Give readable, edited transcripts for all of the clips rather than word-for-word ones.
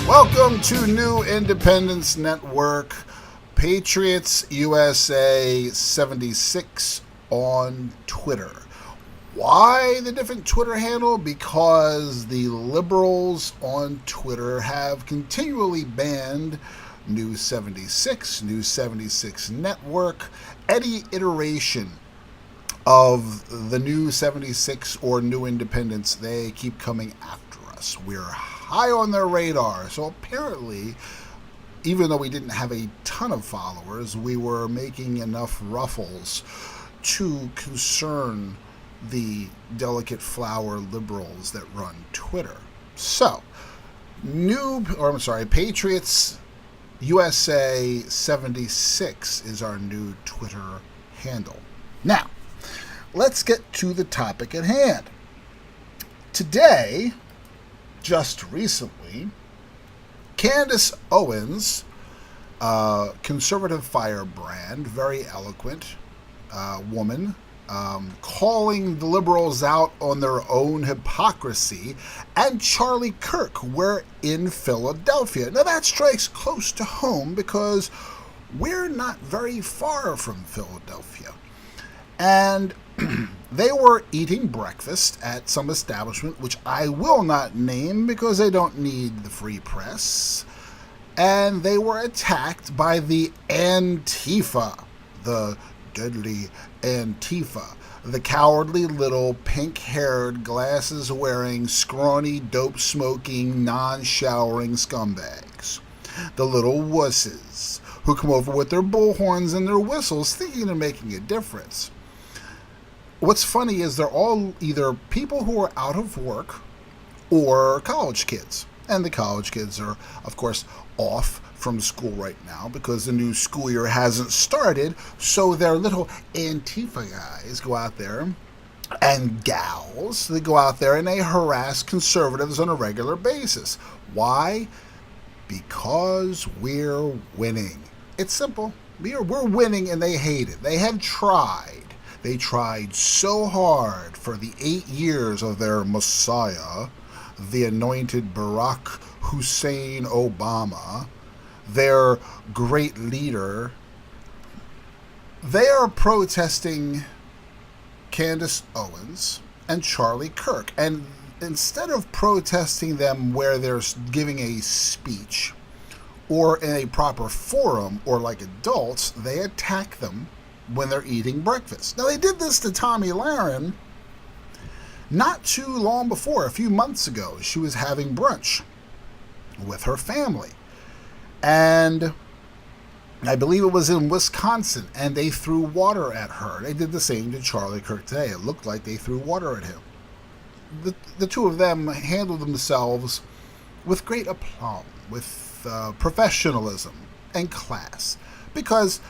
Welcome to New Independence Network, Patriots USA 76 on Twitter. Why the different Twitter handle? Because the liberals on Twitter have continually banned New 76, New 76 Network, any iteration of the New 76 or New Independence. They keep coming after us. We're high on their radar. So apparently, even though we didn't have a ton of followers, we were making enough ruffles to concern the delicate flower liberals that run Twitter. So, Patriots USA 76 is our new Twitter handle. Now, let's get to the topic at hand. Today, just recently, Candace Owens, conservative firebrand, very eloquent woman, calling the liberals out on their own hypocrisy, and Charlie Kirk were in Philadelphia. Now that strikes close to home because we're not very far from Philadelphia. And they were eating breakfast at some establishment, which I will not name because they don't need the free press. And they were attacked by the Antifa, the deadly Antifa, the cowardly little pink-haired, glasses-wearing, scrawny, dope-smoking, non-showering scumbags. The little wusses who come over with their bullhorns and their whistles thinking they're making a difference. What's funny is they're all either people who are out of work or college kids. And the college kids are, of course, off from school right now because the new school year hasn't started. So their little Antifa guys go out there, and gals, they go out there and they harass conservatives on a regular basis. Why? Because we're winning. It's simple. We're winning and they hate it. They have tried. They tried so hard for the 8 years of their Messiah, the anointed Barack Hussein Obama, their great leader. They are protesting Candace Owens and Charlie Kirk. And instead of protesting them where they're giving a speech or in a proper forum or like adults, they attack them when they're eating breakfast. Now, they did this to Tomi Lahren not too long before, a few months ago. She was having brunch with her family. And I believe it was in Wisconsin, and they threw water at her. They did the same to Charlie Kirk today. It looked like they threw water at him. The two of them handled themselves with great aplomb, with professionalism and class, because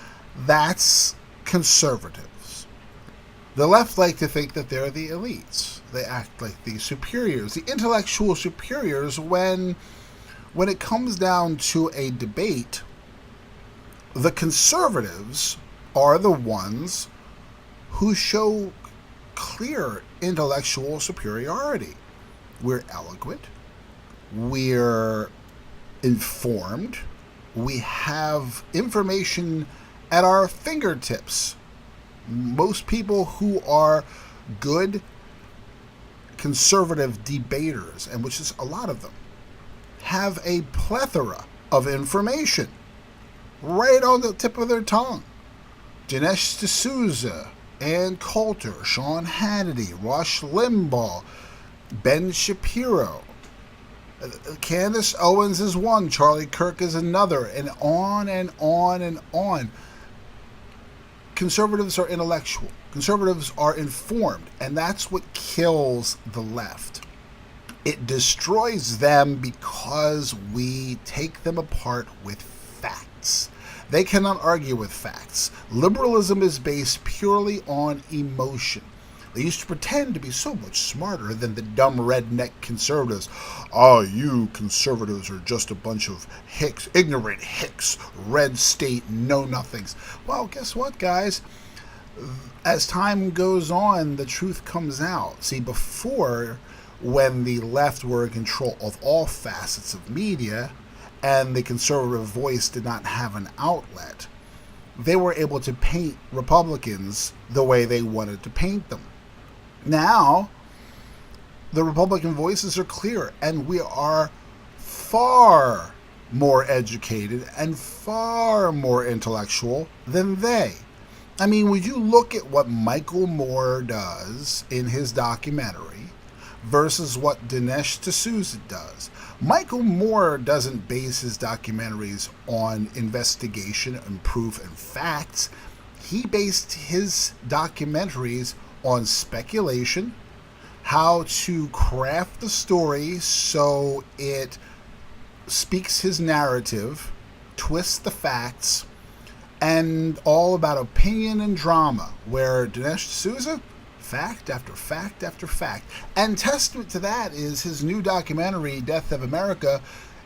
that's conservatives. The left like to think that they're the elites. They act like the superiors, the intellectual superiors, when it comes down to a debate, the conservatives are the ones who show clear intellectual superiority. We're eloquent. We're informed. We have information at our fingertips. Most people who are good conservative debaters, and which is a lot of them, have a plethora of information right on the tip of their tongue. Dinesh D'Souza, Ann Coulter, Sean Hannity, Rush Limbaugh, Ben Shapiro. Candace Owens is one, Charlie Kirk is another, and on and on and on. Conservatives are intellectual. Conservatives are informed, and that's what kills the left. It destroys them because we take them apart with facts. They cannot argue with facts. Liberalism is based purely on emotion. They used to pretend to be so much smarter than the dumb redneck conservatives. Oh, you conservatives are just a bunch of hicks, ignorant hicks, red state know-nothings. Well, guess what, guys? As time goes on, the truth comes out. See, before, when the left were in control of all facets of media and the conservative voice did not have an outlet, they were able to paint Republicans the way they wanted to paint them. Now, the Republican voices are clear, and we are far more educated and far more intellectual than they. I mean, when you look at what Michael Moore does in his documentary versus what Dinesh D'Souza does, Michael Moore doesn't base his documentaries on investigation and proof and facts. He based his documentaries on speculation, how to craft the story so it speaks his narrative, twists the facts, and all about opinion and drama, where Dinesh D'Souza, fact after fact after fact. And testament to that is his new documentary, Death of America.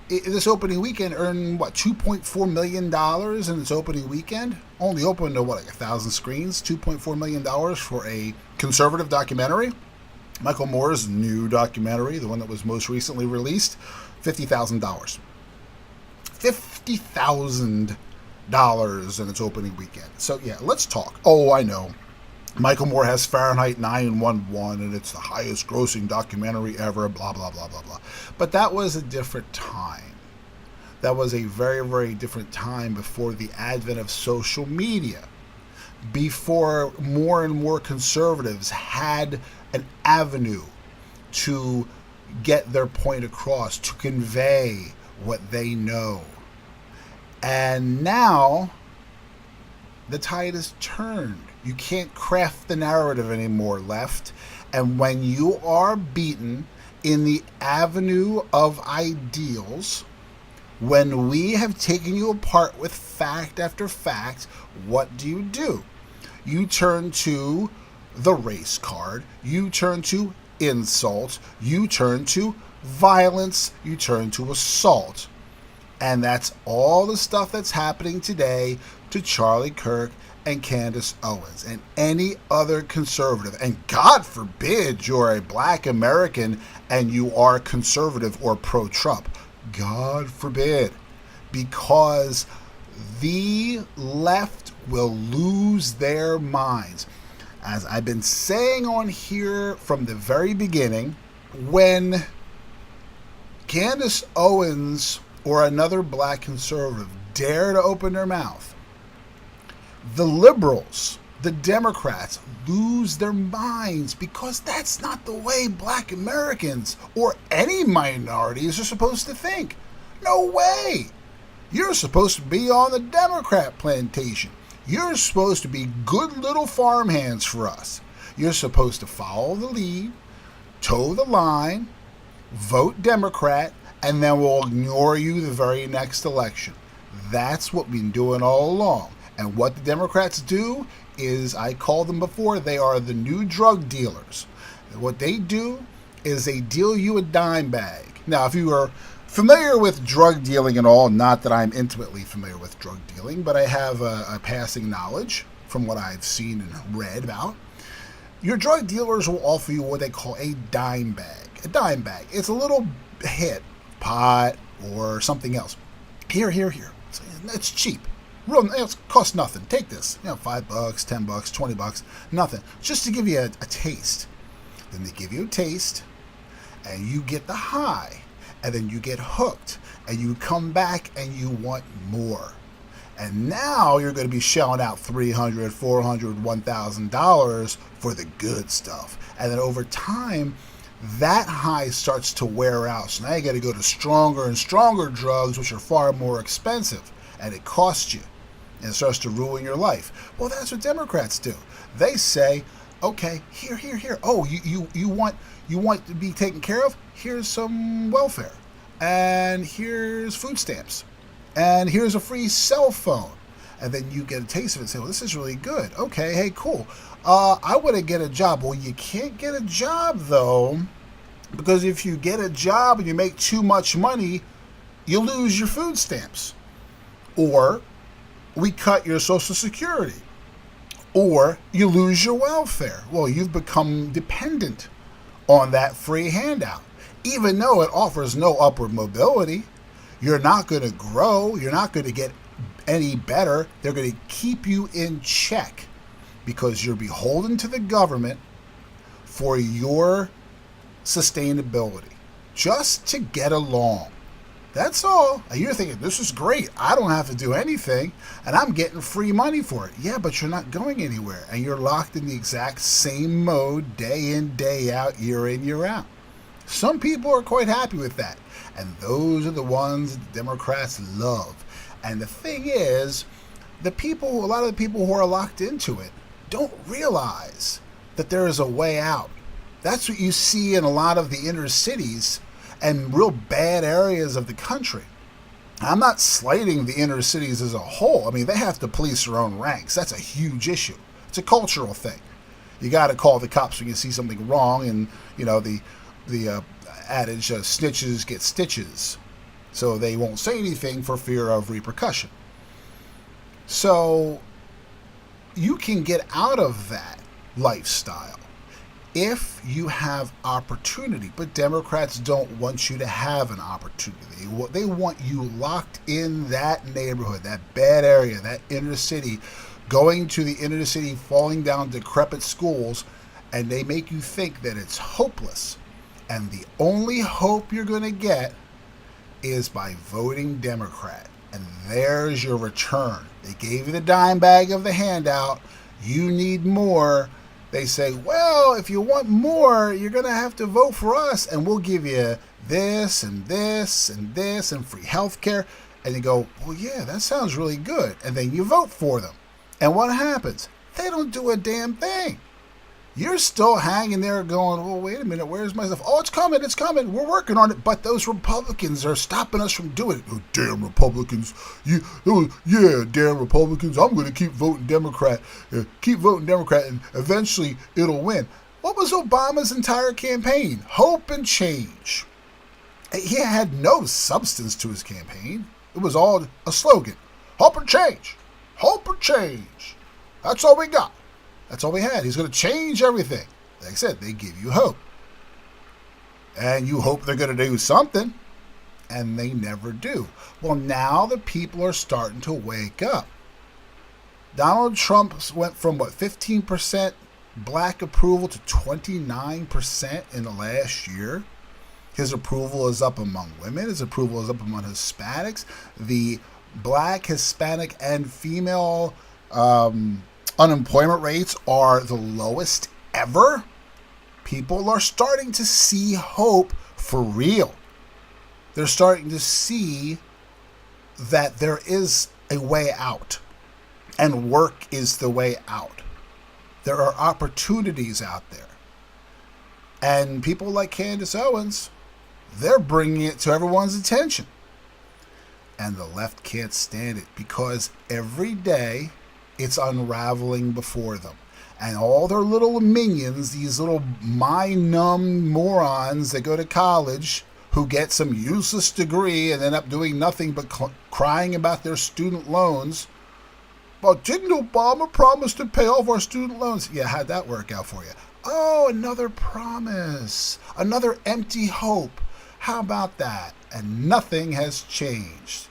This opening weekend earned, $2.4 million in its opening weekend? Only opened to, 1,000 screens? $2.4 million for a conservative documentary? Michael Moore's new documentary, the one that was most recently released, $50,000. $50,000 in its opening weekend. So yeah, let's talk. Oh, I know. Michael Moore has Fahrenheit 9/11 and it's the highest grossing documentary ever, blah, blah, blah, blah, blah. But that was a different time. That was a very, very different time before the advent of social media, before more and more conservatives had an avenue to get their point across, to convey what they know. And now the tide has turned. You can't craft the narrative anymore, left. And when you are beaten in the avenue of ideals, when we have taken you apart with fact after fact, what do? You turn to the race card, you turn to insult, you turn to violence, you turn to assault. And that's all the stuff that's happening today to Charlie Kirk and Candace Owens and any other conservative. And God forbid you're a black American and you are conservative or pro-Trump. God forbid. Because the left will lose their minds. As I've been saying on here from the very beginning, when Candace Owens or another black conservative dare to open their mouth, the liberals, the Democrats lose their minds, because that's not the way black Americans or any minorities are supposed to think. No way. You're supposed to be on the Democrat plantation. You're supposed to be good little farmhands for us. You're supposed to follow the lead, toe the line, vote Democrat, and then we'll ignore you the very next election. That's what we've been doing all along. And what the Democrats do is, I called them before, they are the new drug dealers. What they do is they deal you a dime bag. Now, if you are familiar with drug dealing and all, not that I'm intimately familiar with drug dealing, but I have a passing knowledge from what I've seen and read about, your drug dealers will offer you what they call a dime bag. A dime bag. It's a little hit, pot or something else. Here. It's cheap. It costs nothing. Take this. $5, $10, $20, nothing. Just to give you a taste. Then they give you a taste, and you get the high, and then you get hooked, and you come back and you want more. And now you're going to be shelling out $300, $400, $1,000 for the good stuff. And then over time, that high starts to wear out. So now you got to go to stronger and stronger drugs, which are far more expensive, and it costs you. And it starts to ruin your life. Well, that's what Democrats do. They say, okay, here. Oh, you want to be taken care of? Here's some welfare. And here's food stamps. And here's a free cell phone. And then you get a taste of it and say, well, this is really good. Okay, hey, cool. I want to get a job. Well, you can't get a job, though, because if you get a job and you make too much money, you lose your food stamps. Or we cut your Social Security. Or you lose your welfare. Well, you've become dependent on that free handout. Even though it offers no upward mobility, you're not going to grow, you're not going to get any better. They're going to keep you in check because you're beholden to the government for your sustainability, just to get along. That's all. And you're thinking, this is great. I don't have to do anything, and I'm getting free money for it. Yeah, but you're not going anywhere, and you're locked in the exact same mode day in, day out, year in, year out. Some people are quite happy with that, and those are the ones that the Democrats love. And the thing is, a lot of the people who are locked into it don't realize that there is a way out. That's what you see in a lot of the inner cities and real bad areas of the country. I'm not slighting the inner cities as a whole. I mean, they have to police their own ranks. That's a huge issue. It's a cultural thing. You got to call the cops when you see something wrong, and the adage, snitches get stitches. So they won't say anything for fear of repercussion. So you can get out of that lifestyle if you have opportunity. But Democrats don't want you to have an opportunity. They want you locked in that neighborhood, that bad area, that inner city, going to the inner city, falling down decrepit schools, and they make you think that it's hopeless. And the only hope you're going to get is by voting Democrat. And there's your return. They gave you the dime bag of the handout. You need more. They say, well, if you want more, you're going to have to vote for us, and we'll give you this and this and this and free health care. And you go, well, yeah, that sounds really good. And then you vote for them. And what happens? They don't do a damn thing. You're still hanging there going, oh, wait a minute, where's my stuff? Oh, it's coming, we're working on it. But those Republicans are stopping us from doing it. Oh, damn Republicans. Damn Republicans. I'm going to keep voting Democrat. And eventually it'll win. What was Obama's entire campaign? Hope and change. He had no substance to his campaign. It was all a slogan. Hope and change. Hope and change. That's all we got. That's all we had. He's going to change everything. Like I said, they give you hope. And you hope they're going to do something. And they never do. Well, now the people are starting to wake up. Donald Trump went from, 15% black approval to 29% in the last year. His approval is up among women. His approval is up among Hispanics. The black, Hispanic, and female unemployment rates are the lowest ever. People are starting to see hope for real. They're starting to see that there is a way out, and work is the way out. There are opportunities out there. And people like Candace Owens, they're bringing it to everyone's attention. And the left can't stand it because every day it's unraveling before them. And all their little minions, these little mind-numb morons that go to college who get some useless degree and end up doing nothing but crying about their student loans. But didn't Obama promise to pay off our student loans? Yeah, how'd that work out for you? Oh, another promise. Another empty hope. How about that? And nothing has changed.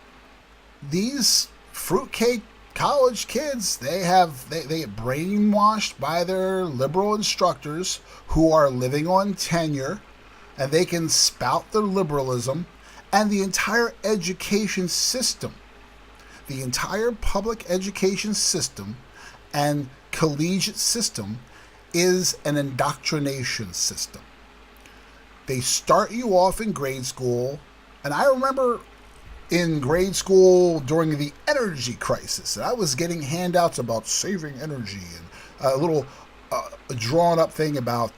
These fruitcake college kids, they get brainwashed by their liberal instructors who are living on tenure, and they can spout their liberalism, and the entire education system, the entire public education system and collegiate system is an indoctrination system. They start you off in grade school, and I remember in grade school during the energy crisis, and I was getting handouts about saving energy and a little drawn up thing about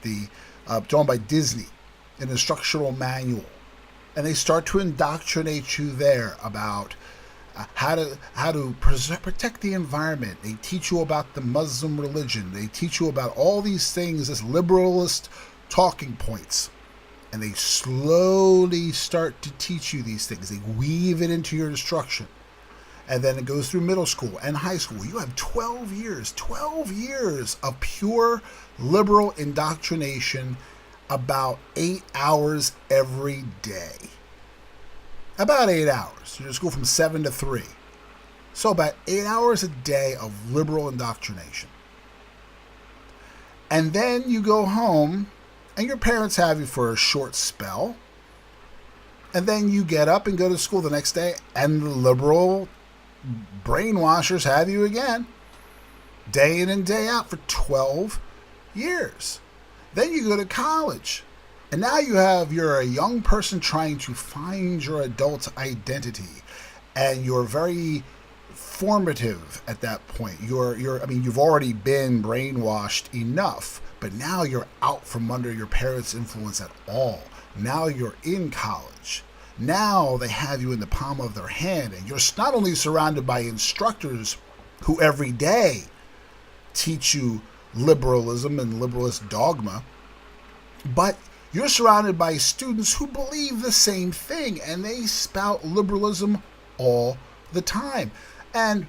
drawn by Disney, an instructional manual. And they start to indoctrinate you there about how to protect the environment. They teach you about the Muslim religion. They teach you about all these things, this liberalist talking points. And they slowly start to teach you these things. They weave it into your instruction. And then it goes through middle school and high school. You have 12 years of pure liberal indoctrination about 8 hours every day. About 8 hours. You just go from 7 to 3. So about 8 hours a day of liberal indoctrination. And then you go home and your parents have you for a short spell. And then you get up and go to school the next day and the liberal brainwashers have you again. Day in and day out for 12 years. Then you go to college. And now you're a young person trying to find your adult identity. And you're very formative at that point. You've already been brainwashed enough, but now you're out from under your parents' influence at all. Now you're in college. Now they have you in the palm of their hand, and you're not only surrounded by instructors who every day teach you liberalism and liberalist dogma, but you're surrounded by students who believe the same thing, and they spout liberalism all the time. And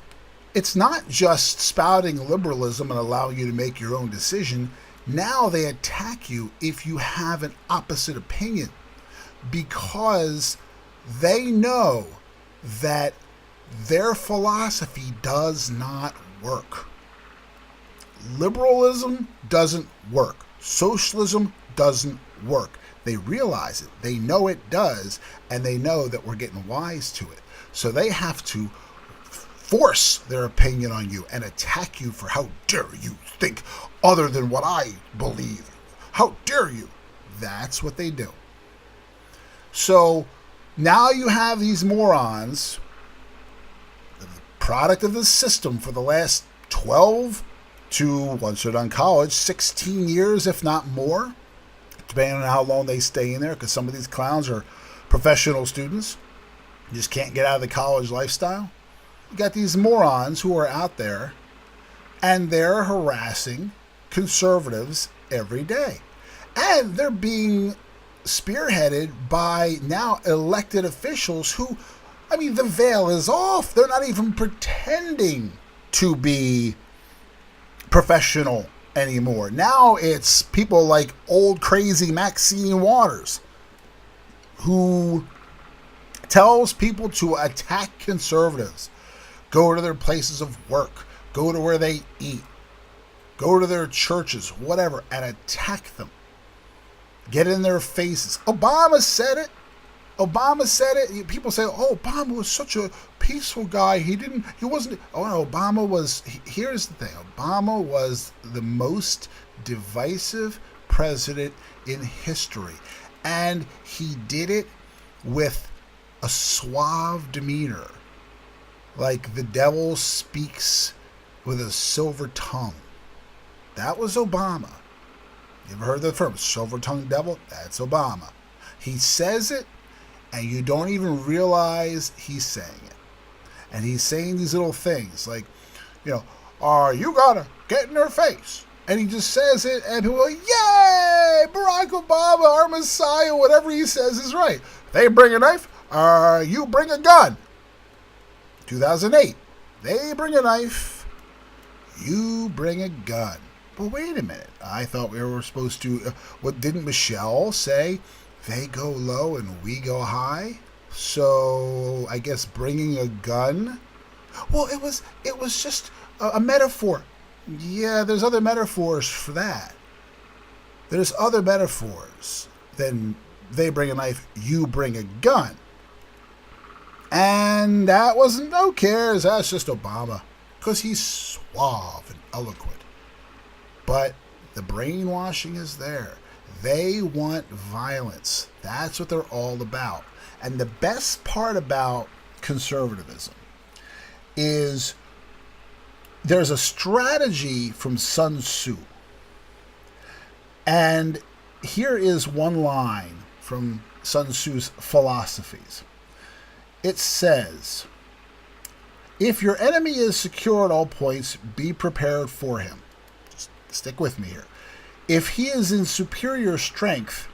it's not just spouting liberalism and allowing you to make your own decision. Now they attack you if you have an opposite opinion, because they know that their philosophy does not work. Liberalism doesn't work. Socialism doesn't work. They realize it. They know it does, and they know that we're getting wise to it. So they have to force their opinion on you and attack you for how dare you think other than what I believe. How dare you? That's what they do. So now you have these morons, the product of the system for the last 12 to, once they're done college, 16 years, if not more, depending on how long they stay in there, because some of these clowns are professional students. You just can't get out of the college lifestyle. You got these morons who are out there, and they're harassing conservatives every day. And they're being spearheaded by now elected officials who, the veil is off. They're not even pretending to be professional anymore. Now it's people like old crazy Maxine Waters, who tells people to attack conservatives. Go to their places of work. Go to where they eat. Go to their churches, whatever, and attack them. Get in their faces. Obama said it. Obama said it. People say, oh, Obama was such a peaceful guy. He wasn't. Oh, no, Obama was. Here's the thing. Obama was the most divisive president in history. And he did it with a suave demeanor. Like the devil speaks with a silver tongue. That was Obama. You ever heard the term silver-tongued devil? That's Obama. He says it, and you don't even realize he's saying it. And he's saying these little things like, you gotta get in their face. And he just says it, and people are like, yay! Barack Obama, our Messiah, whatever he says is right. They bring a knife, you bring a gun. 2008. They bring a knife, you bring a gun. But wait a minute. I thought we were supposed to... what didn't Michelle say? They go low and we go high? So, I guess bringing a gun? Well, it was just a metaphor. Yeah, there's other metaphors for that. There's other metaphors than they bring a knife, you bring a gun. And that wasn't, who cares? That's just Obama. Because he's suave and eloquent. But the brainwashing is there. They want violence. That's what they're all about. And the best part about conservatism is there's a strategy from Sun Tzu. And here is one line from Sun Tzu's philosophies. It says, if your enemy is secure at all points, be prepared for him. Just stick with me here. If he is in superior strength,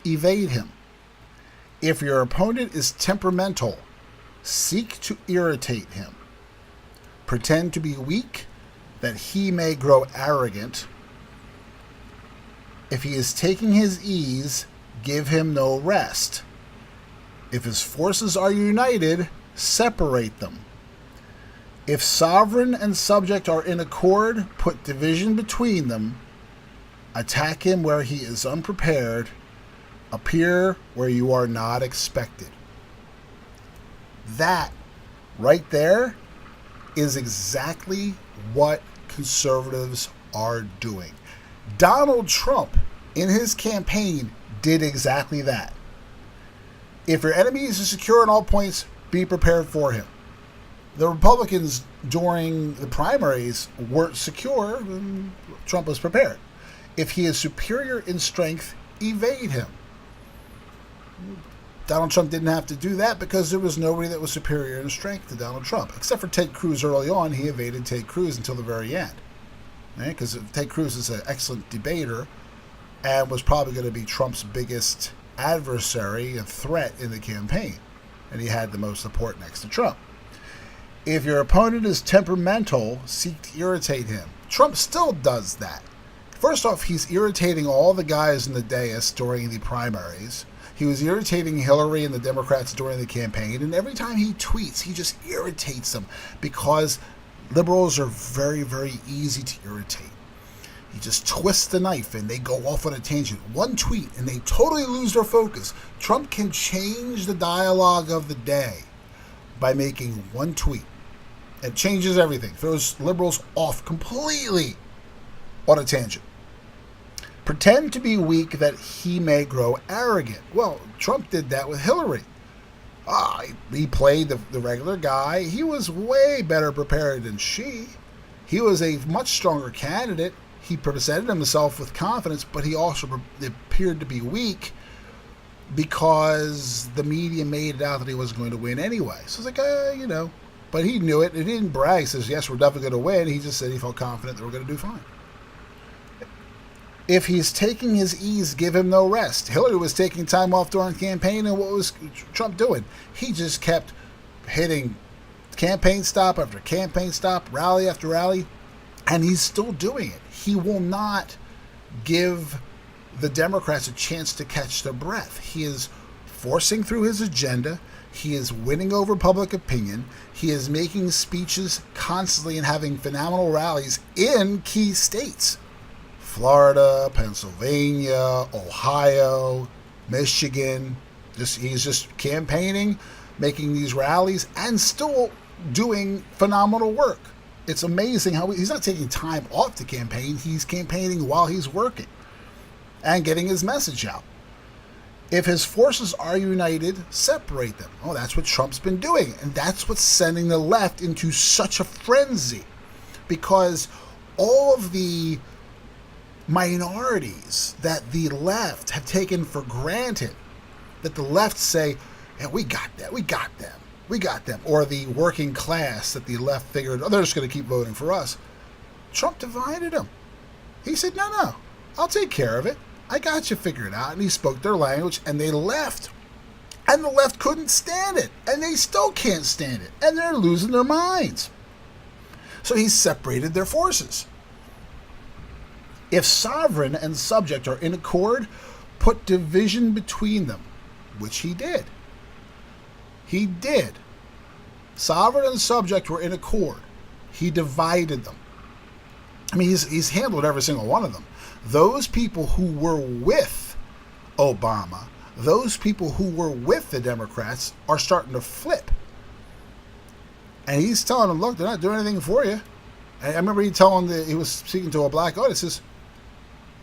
evade him. If your opponent is temperamental, seek to irritate him. Pretend to be weak, that he may grow arrogant. If he is taking his ease, give him no rest. If his forces are united, separate them. If sovereign and subject are in accord, put division between them. Attack him where he is unprepared. Appear where you are not expected. That right there is exactly what conservatives are doing. Donald Trump, in his campaign, did exactly that. If your enemy is secure in all points, be prepared for him. The Republicans during the primaries weren't secure, and Trump was prepared. If he is superior in strength, evade him. Donald Trump didn't have to do that because there was nobody that was superior in strength to Donald Trump. Except for Ted Cruz early on, he evaded Ted Cruz until the very end. Because Ted Cruz is an excellent debater and was probably going to be Trump's biggest adversary and threat in the campaign. And he had the most support next to Trump. If your opponent is temperamental, seek to irritate him. Trump still does that. First off, he's irritating all the guys in the dais during the primaries. He was irritating Hillary and the Democrats during the campaign. And every time he tweets, he just irritates them because liberals are very, very easy to irritate. He just twists the knife and they go off on a tangent. One tweet and they totally lose their focus. Trump can change the dialogue of the day by making one tweet. It changes everything. Throws liberals off completely on a tangent. Pretend to be weak that he may grow arrogant. Well, Trump did that with Hillary. He played the regular guy. He was way better prepared than she. He was a much stronger candidate. He presented himself with confidence, but he also appeared to be weak because the media made it out that he wasn't going to win anyway. So it's like, But he knew it. He didn't brag. He says, yes, we're definitely going to win. He just said he felt confident that we're going to do fine. If he's taking his ease, give him no rest. Hillary was taking time off during the campaign, and what was Trump doing? He just kept hitting campaign stop after campaign stop, rally after rally, and he's still doing it. He will not give the Democrats a chance to catch their breath. He is forcing through his agenda. He is winning over public opinion. He is making speeches constantly and having phenomenal rallies in key states. Florida, Pennsylvania, Ohio, Michigan. He's just campaigning, making these rallies, and still doing phenomenal work. It's amazing how he's not taking time off to campaign. He's campaigning while he's working and getting his message out. If his forces are united, separate them. Oh, that's what Trump's been doing. And that's what's sending the left into such a frenzy. Because all of the minorities that the left have taken for granted, that the left say, yeah, we got that, we got them, or the working class that the left figured, they're just going to keep voting for us. Trump divided them. He said, no, I'll take care of it. I got you figured out. And he spoke their language, and they left. And the left couldn't stand it, and they still can't stand it, and they're losing their minds. So he separated their forces. If sovereign and subject are in accord, put division between them, which he did. He did. Sovereign and subject were in accord. He divided them. I mean, he's handled every single one of them. Those people who were with Obama, those people who were with the Democrats are starting to flip. And he's telling them, look, they're not doing anything for you. And I remember he was speaking to a black audience, says,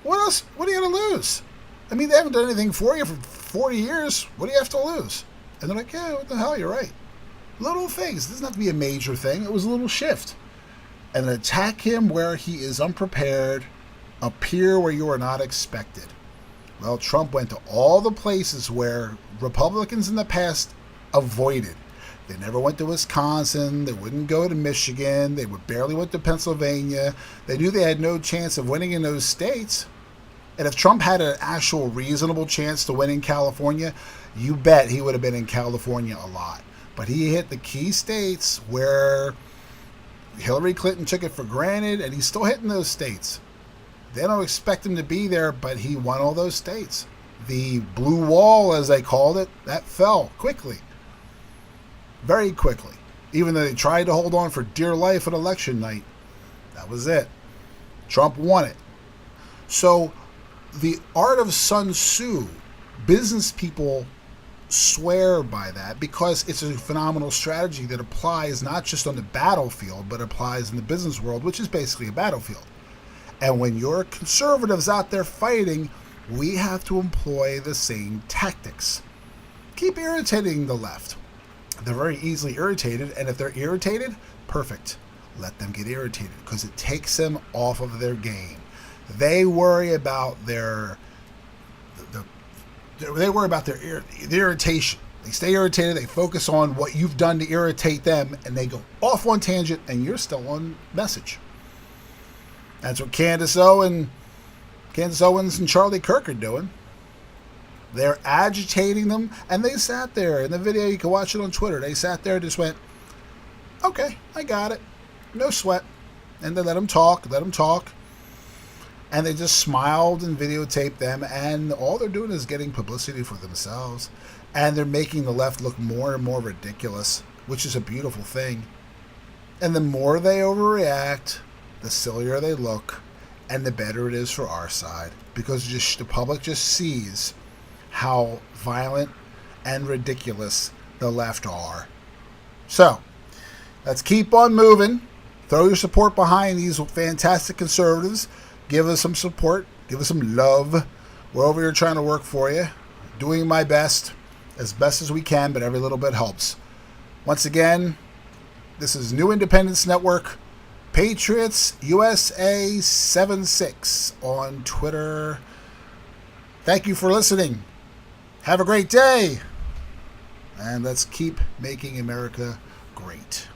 what else? What are you going to lose? I mean, they haven't done anything for you for 40 years. What do you have to lose? And they're like, yeah, what the hell? You're right. Little things. It doesn't have to be a major thing. It was a little shift. And attack him where he is unprepared. Appear where you are not expected. Well, Trump went to all the places where Republicans in the past avoided. They never went to Wisconsin. They wouldn't go to Michigan. They barely went to Pennsylvania. They knew they had no chance of winning in those states. And if Trump had an actual reasonable chance to win in California, you bet he would have been in California a lot. But he hit the key states where Hillary Clinton took it for granted, and he's still hitting those states. They don't expect him to be there, but he won all those states. The blue wall, as they called it, that fell quickly. Very quickly. Even though they tried to hold on for dear life on election night. That was it. Trump won it. So, the art of Sun Tzu, business people swear by that because it's a phenomenal strategy that applies not just on the battlefield, but applies in the business world, which is basically a battlefield. And when you're conservatives out there fighting, we have to employ the same tactics. Keep irritating the left. They're very easily irritated, and if they're irritated, perfect. Let them get irritated because it takes them off of their game. They worry about their irritation. They stay irritated. They focus on what you've done to irritate them, and they go off on tangent, and you're still on message. That's what Candace Owens and Charlie Kirk are doing. They're agitating them, and they sat there in the video. You can watch it on Twitter. They sat there and just went, "Okay, I got it, no sweat," and they let them talk. And they just smiled and videotaped them, and all they're doing is getting publicity for themselves. And they're making the left look more and more ridiculous, which is a beautiful thing. And the more they overreact, the sillier they look, and the better it is for our side. Because the public just sees how violent and ridiculous the left are. So, let's keep on moving. Throw your support behind these fantastic conservatives. Give us some support. Give us some love. We're over here trying to work for you. Doing my best as we can, but every little bit helps. Once again, this is New Independence Network, Patriots USA 76 on Twitter. Thank you for listening. Have a great day. And let's keep making America great.